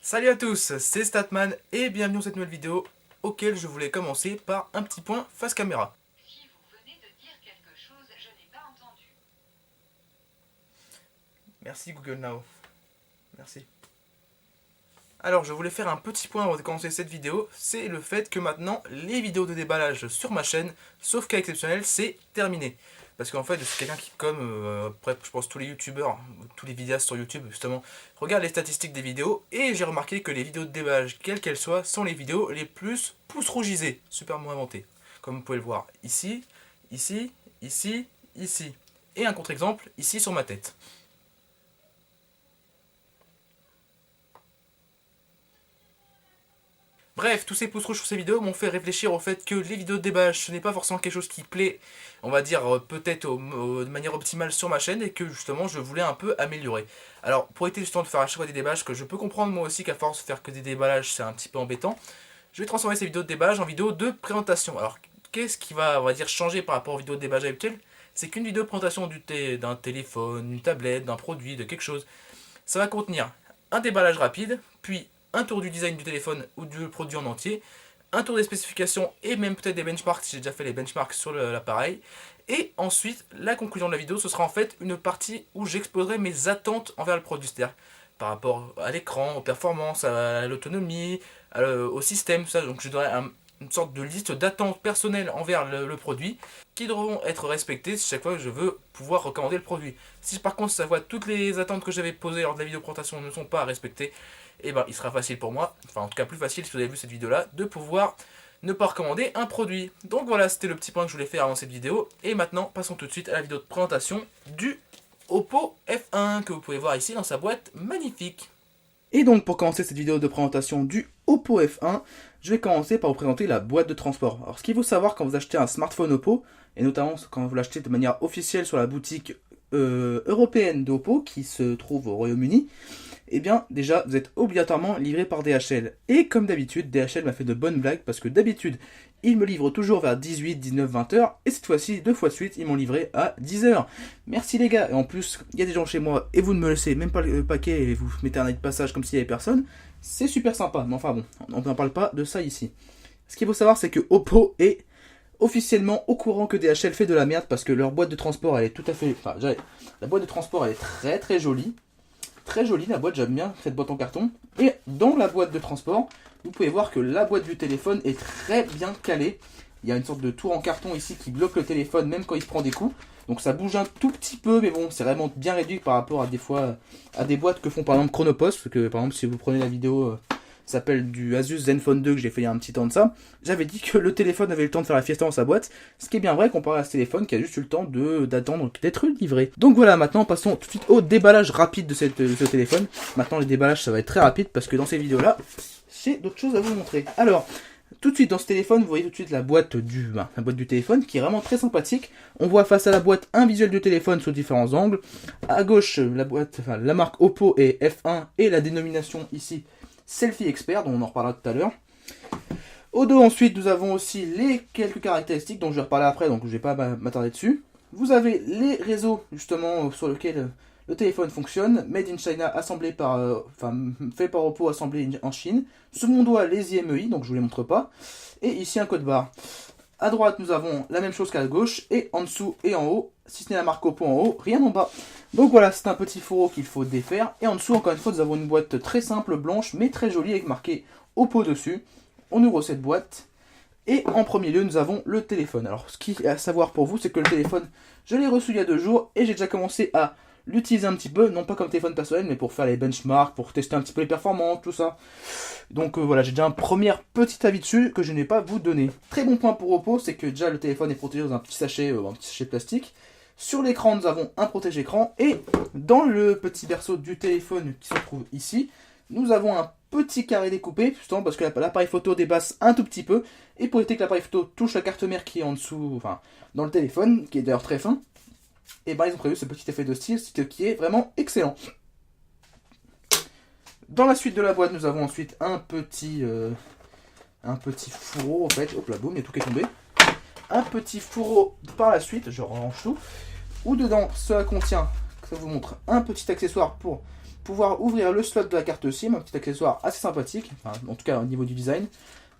Salut à tous, c'est Statman et bienvenue dans cette nouvelle vidéo auquel je voulais commencer par un petit point face caméra. Si vous venez de dire quelque chose, je n'ai pas entendu. Merci Google Now. Merci. Alors je voulais faire un petit point avant de commencer cette vidéo, c'est le fait que maintenant les vidéos de déballage sur ma chaîne, sauf cas exceptionnel, c'est terminé. Parce qu'en fait je suis quelqu'un qui, comme après, je pense tous les youtubeurs, tous les vidéastes sur YouTube justement, regarde les statistiques des vidéos et j'ai remarqué que les vidéos de déballage, quelles qu'elles soient, sont les vidéos les plus pouce rougisées, super mot inventé. Comme vous pouvez le voir ici, ici, ici, ici. Et un contre-exemple ici sur ma tête. Bref, tous ces pouces rouges sur ces vidéos m'ont fait réfléchir au fait que les vidéos de déballage, ce n'est pas forcément quelque chose qui plaît, on va dire, peut-être de manière optimale sur ma chaîne, et que justement je voulais un peu améliorer. Alors, pour éviter justement de faire à chaque fois des déballages, que je peux comprendre moi aussi qu'à force de faire que des déballages, c'est un petit peu embêtant, je vais transformer ces vidéos de déballage en vidéos de présentation. Alors, qu'est-ce qui va, on va dire, changer par rapport aux vidéos de déballage habituelles? C'est qu'une vidéo de présentation d'un téléphone, d'une tablette, d'un produit, de quelque chose, ça va contenir un déballage rapide, puis un tour du design du téléphone ou du produit en entier, un tour des spécifications et même peut-être des benchmarks si j'ai déjà fait les benchmarks sur l'appareil. Et ensuite, la conclusion de la vidéo, ce sera en fait une partie où j'exposerai mes attentes envers le produit, c'est-à-dire par rapport à l'écran, aux performances, à l'autonomie, au système, tout ça. Donc je donnerai une sorte de liste d'attentes personnelles envers le produit qui devront être respectées chaque fois que je veux pouvoir recommander le produit. Si par contre ça voit toutes les attentes que j'avais posées lors de la vidéo présentation ne sont pas respectées, et ben il sera facile pour moi, enfin en tout cas plus facile si vous avez vu cette vidéo là, de pouvoir ne pas recommander un produit. Donc voilà, c'était le petit point que je voulais faire avant cette vidéo. Et maintenant, passons tout de suite à la vidéo de présentation du Oppo F1 que vous pouvez voir ici dans sa boîte magnifique. Et donc pour commencer cette vidéo de présentation du Oppo F1, je vais commencer par vous présenter la boîte de transport. Alors ce qu'il faut savoir quand vous achetez un smartphone Oppo, et notamment quand vous l'achetez de manière officielle sur la boutique européenne d'Oppo qui se trouve au Royaume-Uni, eh bien déjà vous êtes obligatoirement livré par DHL. Et comme d'habitude, DHL m'a fait de bonnes blagues parce que d'habitude ils me livrent toujours vers 18, 19, 20 heures, et cette fois-ci, 2 fois de suite, ils m'ont livré à 10 heures. Merci les gars, et en plus, il y a des gens chez moi, et vous ne me laissez même pas le paquet, et vous mettez un avis de passage comme s'il n'y avait personne, c'est super sympa, mais enfin bon, on n'en parle pas de ça ici. Ce qu'il faut savoir, c'est que Oppo est officiellement au courant que DHL fait de la merde, parce que leur boîte de transport, elle est tout à fait... Enfin, la boîte de transport, elle est très très jolie. Très jolie la boîte, j'aime bien cette boîte en carton. Et dans la boîte de transport, vous pouvez voir que la boîte du téléphone est très bien calée. Il y a une sorte de tour en carton ici qui bloque le téléphone même quand il se prend des coups. Donc ça bouge un tout petit peu, mais bon, c'est vraiment bien réduit par rapport à des fois à des boîtes que font par exemple Chronopost. Parce que par exemple, si vous prenez la vidéo s'appelle du Asus Zenfone 2 que j'ai fait il y a un petit temps de ça, j'avais dit que le téléphone avait eu le temps de faire la fiesta dans sa boîte, ce qui est bien vrai comparé à ce téléphone qui a juste eu le temps d'attendre d'être livré. Donc voilà, maintenant passons tout de suite au déballage rapide de ce téléphone. Maintenant les déballages ça va être très rapide parce que dans ces vidéos là, j'ai d'autres choses à vous montrer. Alors, tout de suite dans ce téléphone, vous voyez tout de suite la boîte du téléphone qui est vraiment très sympathique. On voit face à la boîte un visuel du téléphone sous différents angles. À gauche, la marque Oppo et F1 et la dénomination ici Selfie Expert, dont on en reparlera tout à l'heure. Au dos ensuite, nous avons aussi les quelques caractéristiques dont je vais reparler après, donc je ne vais pas m'attarder dessus. Vous avez les réseaux justement sur lesquels le téléphone fonctionne, made in China, assemblé fait par Oppo, assemblé en Chine. Sous mon doigt, les IMEI, donc je vous les montre pas. Et ici un code barre. À droite, nous avons la même chose qu'à gauche, et en dessous et en haut, si ce n'est la marque Oppo en haut, rien en bas. Donc voilà, c'est un petit fourreau qu'il faut défaire. Et en dessous, encore une fois, nous avons une boîte très simple, blanche, mais très jolie, avec marqué Oppo dessus. On ouvre cette boîte. Et en premier lieu, nous avons le téléphone. Alors, ce qui est à savoir pour vous, c'est que le téléphone, je l'ai reçu il y a 2 jours, et j'ai déjà commencé à l'utiliser un petit peu, non pas comme téléphone personnel, mais pour faire les benchmarks, pour tester un petit peu les performances, tout ça. Donc voilà, j'ai déjà un premier petit avis dessus que je n'ai pas vous donner. Très bon point pour Oppo, c'est que déjà le téléphone est protégé dans un petit sachet plastique. Sur l'écran, nous avons un protège-écran, et dans le petit berceau du téléphone qui se trouve ici, nous avons un petit carré découpé, justement parce que l'appareil photo dépasse un tout petit peu, et pour éviter que l'appareil photo touche la carte mère qui est en dessous, enfin dans le téléphone, qui est d'ailleurs très fin, et ben ils ont prévu ce petit effet de style, ce qui est vraiment excellent. Dans la suite de la boîte, nous avons ensuite un petit fourreau en fait, hop là boum, il y a tout qui est tombé. Un petit fourreau par la suite, je range tout, où dedans cela contient, ça vous montre un petit accessoire pour pouvoir ouvrir le slot de la carte SIM, un petit accessoire assez sympathique, enfin, en tout cas au niveau du design.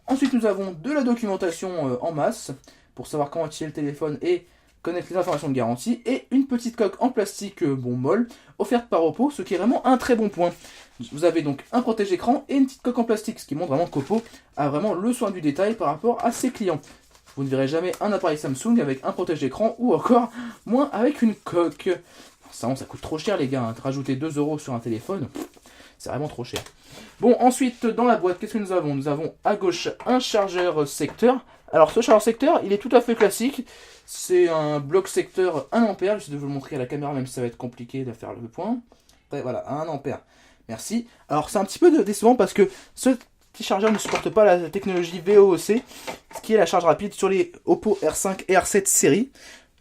Ensuite, nous avons de la documentation en masse pour savoir comment utiliser le téléphone et connaître les informations de garantie, et une petite coque en plastique molle, offerte par Oppo, ce qui est vraiment un très bon point. Vous avez donc un protège-écran et une petite coque en plastique, ce qui montre vraiment qu'Oppo a vraiment le soin du détail par rapport à ses clients. Vous ne verrez jamais un appareil Samsung avec un protège-écran, ou encore moins avec une coque. Ça coûte trop cher les gars, hein. Rajouter 2 € sur un téléphone, c'est vraiment trop cher. Bon, ensuite, dans la boîte, qu'est-ce que nous avons? Nous avons à gauche un chargeur secteur. Alors, ce chargeur secteur, il est tout à fait classique. C'est un bloc secteur 1 ampère. J'essaie de vous le montrer à la caméra, même si ça va être compliqué de faire le point. Ouais, voilà, 1 ampère. Merci. Alors, c'est un petit peu décevant parce que ce petit chargeur ne supporte pas la technologie VOOC, ce qui est la charge rapide sur les Oppo R5 et R7 série.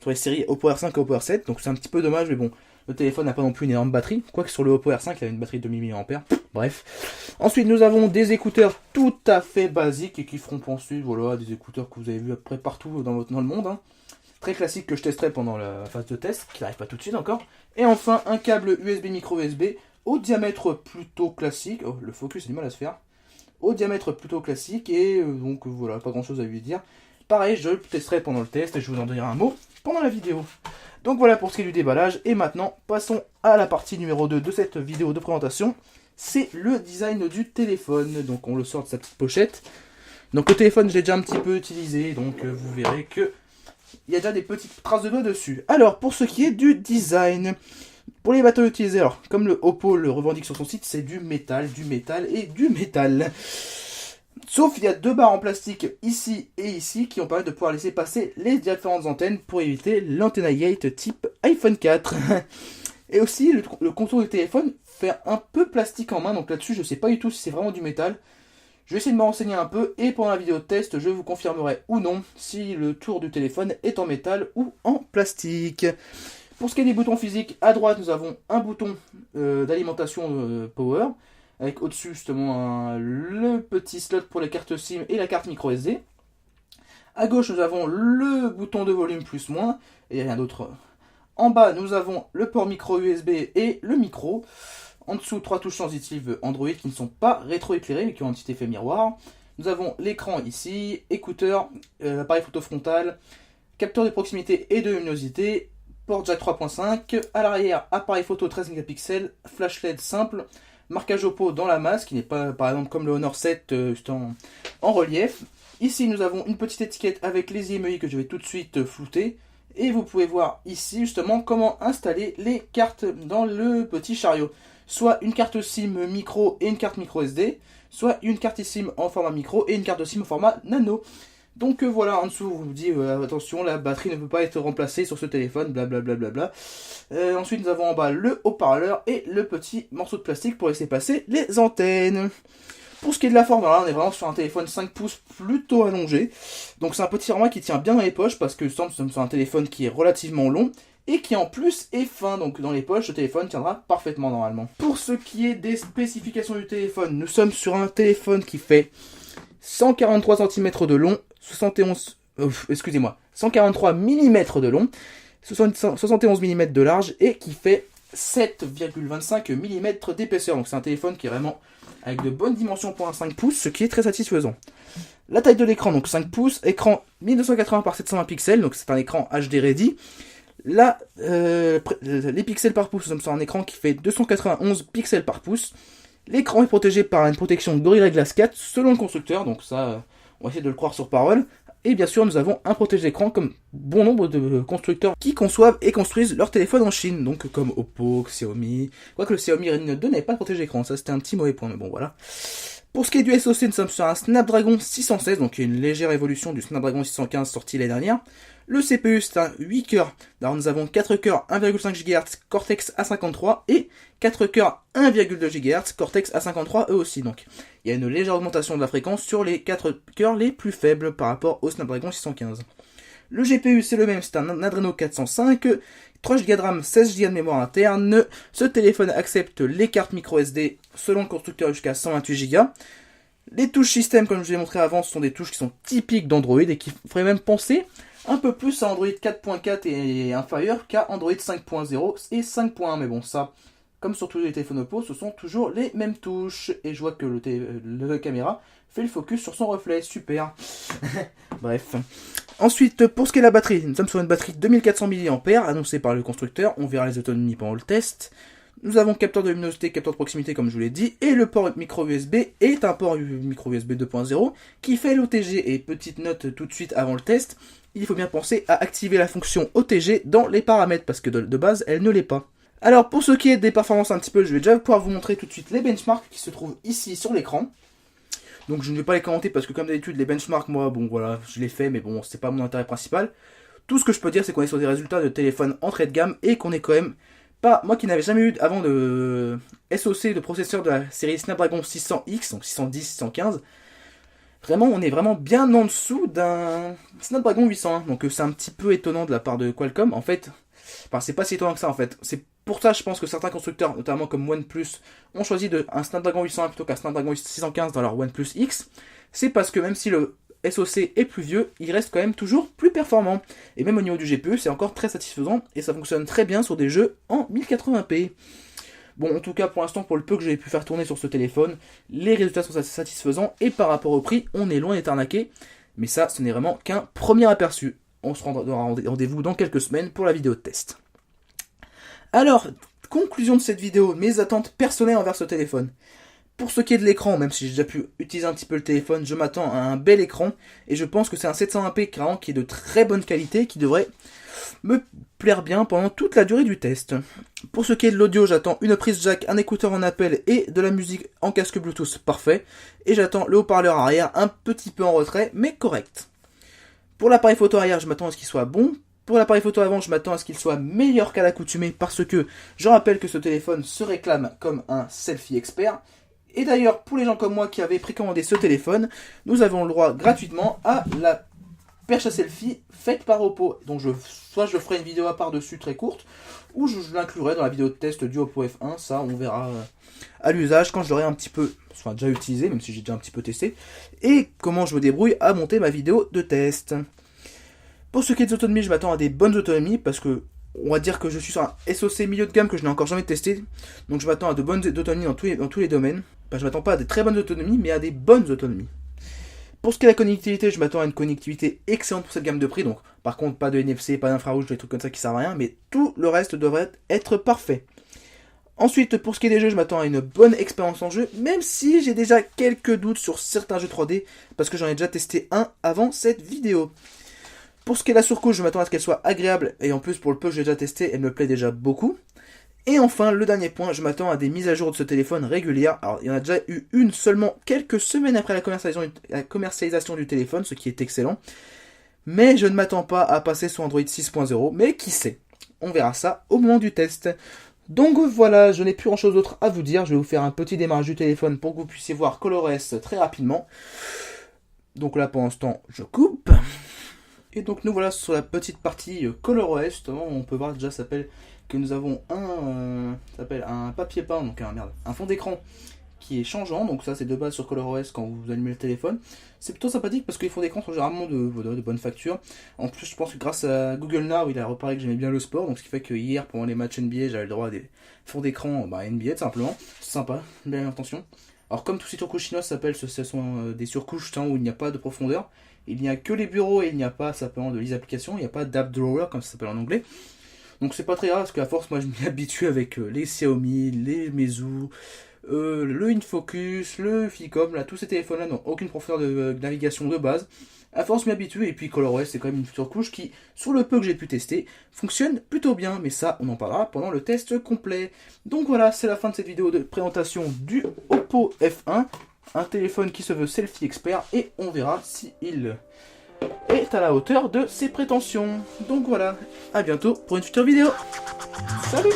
Sur les séries Oppo R5 et Oppo R7. Donc, c'est un petit peu dommage, mais bon. Le téléphone n'a pas non plus une énorme batterie, quoique sur le Oppo R5 il a une batterie de 2000 mAh. Bref. Ensuite nous avons des écouteurs tout à fait basiques et qui feront penser, voilà, des écouteurs que vous avez vu à peu près partout dans le monde. Hein. Très classique que je testerai pendant la phase de test, qui n'arrive pas tout de suite encore. Et enfin un câble USB micro USB au diamètre plutôt classique. Oh, le focus a du mal à se faire. Au diamètre plutôt classique et donc voilà, pas grand chose à lui dire. Pareil, je le testerai pendant le test et je vous en donnerai un mot pendant la vidéo. Donc voilà pour ce qui est du déballage, et maintenant passons à la partie numéro 2 de cette vidéo de présentation. C'est le design du téléphone, donc on le sort de sa petite pochette. Donc le téléphone je l'ai déjà un petit peu utilisé, donc vous verrez que il y a déjà des petites traces de doigts dessus. Alors pour ce qui est du design, pour les bateaux utilisés, alors comme le Oppo le revendique sur son site, c'est du métal et du métal. Sauf il y a 2 barres en plastique ici et ici qui ont permis de pouvoir laisser passer les différentes antennes pour éviter l'antenna gate type iPhone 4. Et aussi le contour du téléphone fait un peu plastique en main, donc là-dessus je sais pas du tout si c'est vraiment du métal. Je vais essayer de me renseigner un peu et pendant la vidéo de test je vous confirmerai ou non si le tour du téléphone est en métal ou en plastique. Pour ce qui est des boutons physiques, à droite nous avons un bouton d'alimentation power, avec au-dessus justement le petit slot pour les cartes SIM et la carte micro SD. À gauche nous avons le bouton de volume plus moins, et rien d'autre. En bas nous avons le port micro USB et le micro. En dessous 3 touches sensitives Android qui ne sont pas rétroéclairées mais qui ont un petit effet miroir. Nous avons l'écran ici, écouteurs, appareil photo frontal, capteur de proximité et de luminosité, port jack 3.5, à l'arrière appareil photo 13 mégapixels, flash LED simple, marquage Oppo dans la masse, qui n'est pas par exemple comme le Honor 7 juste en relief. Ici nous avons une petite étiquette avec les IMEI que je vais tout de suite flouter. Et vous pouvez voir ici justement comment installer les cartes dans le petit chariot. Soit une carte SIM micro et une carte micro SD, soit une carte SIM en format micro et une carte SIM en format nano. Donc voilà, en dessous, on vous dit attention, la batterie ne peut pas être remplacée sur ce téléphone, blablabla. Ensuite, nous avons en bas le haut-parleur et le petit morceau de plastique pour laisser passer les antennes. Pour ce qui est de la forme, là, on est vraiment sur un téléphone 5 pouces plutôt allongé. Donc c'est un petit format qui tient bien dans les poches parce que nous sommes sur un téléphone qui est relativement long et qui en plus est fin. Donc dans les poches, le téléphone tiendra parfaitement normalement. Pour ce qui est des spécifications du téléphone, nous sommes sur un téléphone qui fait 143 cm de long, 143 mm de long, 71 mm de large et qui fait 7,25 mm d'épaisseur. Donc c'est un téléphone qui est vraiment avec de bonnes dimensions pour un 5 pouces, ce qui est très satisfaisant. La taille de l'écran, donc 5 pouces, écran 1280 par 720 pixels, donc c'est un écran HD ready. Là, les pixels par pouce, nous sommes sur un écran qui fait 291 pixels par pouce. L'écran est protégé par une protection Gorilla Glass 4 selon le constructeur, donc ça, on va essayer de le croire sur parole. Et bien sûr, nous avons un protège-écran comme bon nombre de constructeurs qui conçoivent et construisent leurs téléphones en Chine, donc comme Oppo, Xiaomi. Quoique le Xiaomi Redmi Note 2 n'avait pas de protège-écran, ça c'était un petit mauvais point, mais bon voilà. Pour ce qui est du SoC, nous sommes sur un Snapdragon 616, donc une légère évolution du Snapdragon 615 sorti l'année dernière. Le CPU c'est un 8 cœurs, alors nous avons 4 cœurs 1,5 GHz Cortex A53 et 4 cœurs 1,2 GHz Cortex A53 eux aussi. Donc il y a une légère augmentation de la fréquence sur les 4 cœurs les plus faibles par rapport au Snapdragon 615. Le GPU c'est le même, c'est un Adreno 405, 3 Go de RAM, 16 Go de mémoire interne. Ce téléphone accepte les cartes micro SD selon le constructeur jusqu'à 128 Go. Les touches système, comme je vous ai montré avant, ce sont des touches qui sont typiques d'Android et qui feraient même penser un peu plus à Android 4.4 et inférieur qu'à Android 5.0 et 5.1. Mais bon, ça, comme sur tous les téléphones Oppo, ce sont toujours les mêmes touches. Et je vois que le caméra fait le focus sur son reflet, super. Bref. Ensuite, pour ce qui est de la batterie, nous sommes sur une batterie 2400 mAh annoncée par le constructeur. On verra les autonomies pendant le test. Nous avons capteur de luminosité, capteur de proximité comme je vous l'ai dit, et le port micro USB est un port micro USB 2.0 qui fait l'OTG. Et petite note tout de suite avant le test, il faut bien penser à activer la fonction OTG dans les paramètres parce que de base elle ne l'est pas. Alors pour ce qui est des performances un petit peu, je vais déjà pouvoir vous montrer tout de suite les benchmarks qui se trouvent ici sur l'écran. Donc je ne vais pas les commenter parce que comme d'habitude les benchmarks, moi bon voilà, je les fais mais bon c'est pas mon intérêt principal. Tout ce que je peux dire c'est qu'on est sur des résultats de téléphone entrée de gamme et qu'on est quand même pas, moi qui n'avais jamais eu avant de SoC de processeur de la série Snapdragon 600X, donc 610, 615, vraiment on est vraiment bien en dessous d'un Snapdragon 801, donc c'est un petit peu étonnant de la part de Qualcomm, en fait, enfin c'est pas si étonnant que ça en fait, c'est pour ça je pense que certains constructeurs, notamment comme OnePlus, ont choisi un Snapdragon 801 plutôt qu'un Snapdragon 615 dans leur OnePlus X, c'est parce que même si le SoC est plus vieux, il reste quand même toujours plus performant. Et même au niveau du GPU, c'est encore très satisfaisant et ça fonctionne très bien sur des jeux en 1080p. Bon, en tout cas, pour l'instant, pour le peu que j'ai pu faire tourner sur ce téléphone, les résultats sont satisfaisants et par rapport au prix, on est loin d'être arnaqué. Mais ça, ce n'est vraiment qu'un premier aperçu. On se rendra rendez-vous dans quelques semaines pour la vidéo de test. Alors, conclusion de cette vidéo, mes attentes personnelles envers ce téléphone. Pour ce qui est de l'écran, même si j'ai déjà pu utiliser un petit peu le téléphone, je m'attends à un bel écran. Et je pense que c'est un 720p qui est de très bonne qualité, qui devrait me plaire bien pendant toute la durée du test. Pour ce qui est de l'audio, j'attends une prise jack, un écouteur en appel et de la musique en casque Bluetooth parfait. Et j'attends le haut-parleur arrière un petit peu en retrait, mais correct. Pour l'appareil photo arrière, je m'attends à ce qu'il soit bon. Pour l'appareil photo avant, je m'attends à ce qu'il soit meilleur qu'à l'accoutumée, parce que je rappelle que ce téléphone se réclame comme un selfie expert. Et d'ailleurs, pour les gens comme moi qui avaient précommandé ce téléphone, nous avons le droit gratuitement à la perche à selfie faite par Oppo. Donc soit je ferai une vidéo à part dessus très courte, ou je l'inclurai dans la vidéo de test du Oppo F1. Ça, on verra à l'usage quand je l'aurai un petit peu, enfin déjà utilisé, même si j'ai déjà un petit peu testé, et comment je me débrouille à monter ma vidéo de test. Pour ce qui est des autonomies, je m'attends à des bonnes autonomies, parce que on va dire que je suis sur un SoC milieu de gamme que je n'ai encore jamais testé, donc je m'attends à de bonnes autonomies dans tous les domaines. Enfin, je m'attends pas à des très bonnes autonomies, mais à des bonnes autonomies. Pour ce qui est de la connectivité, je m'attends à une connectivité excellente pour cette gamme de prix. Donc, par contre, pas de NFC, pas d'infrarouge, des trucs comme ça qui servent à rien, mais tout le reste devrait être parfait. Ensuite, pour ce qui est des jeux, je m'attends à une bonne expérience en jeu, même si j'ai déjà quelques doutes sur certains jeux 3D, parce que j'en ai déjà testé un avant cette vidéo. Pour ce qui est de la surcouche, je m'attends à ce qu'elle soit agréable, et en plus, pour le peu que j'ai déjà testé, elle me plaît déjà beaucoup. Et enfin, le dernier point, je m'attends à des mises à jour de ce téléphone régulières. Alors, il y en a déjà eu une seulement quelques semaines après la commercialisation du téléphone, ce qui est excellent. Mais je ne m'attends pas à passer sur Android 6.0, mais qui sait. On verra ça au moment du test. Donc voilà, je n'ai plus grand chose d'autre à vous dire. Je vais vous faire un petit démarrage du téléphone pour que vous puissiez voir ColorOS très rapidement. Donc là, pour l'instant, je coupe. Et donc nous voilà sur la petite partie ColorOS. On peut voir déjà que nous avons un papier peint, donc un fond d'écran qui est changeant, donc ça c'est de base sur ColorOS quand vous allumez le téléphone. C'est plutôt sympathique parce que les fonds d'écran sont généralement de bonne facture. En plus je pense que grâce à Google Now il a reparé que j'aimais bien le sport, donc ce qui fait que hier pendant les matchs NBA j'avais le droit à des fonds d'écran NBA tout simplement. C'est sympa, belle intention. Alors comme tous ces surcouches chinoises s'appellent, ce sont des surcouches où il n'y a pas de profondeur. Il n'y a que les bureaux et il n'y a pas simplement de liste d'applications, il n'y a pas d'app drawer comme ça s'appelle en anglais. Donc c'est pas très grave parce qu'à force moi je m'y habitue avec les Xiaomi, les Meizu, le InFocus, le Ficom, là tous ces téléphones là n'ont aucune profondeur de navigation de base. À force je m'y habitue et puis ColorOS c'est quand même une surcouche qui, sur le peu que j'ai pu tester, fonctionne plutôt bien. Mais ça on en parlera pendant le test complet. Donc voilà, c'est la fin de cette vidéo de présentation du Oppo F1. Un téléphone qui se veut selfie expert et on verra si il est à la hauteur de ses prétentions. Donc voilà, à bientôt pour une future vidéo. Salut!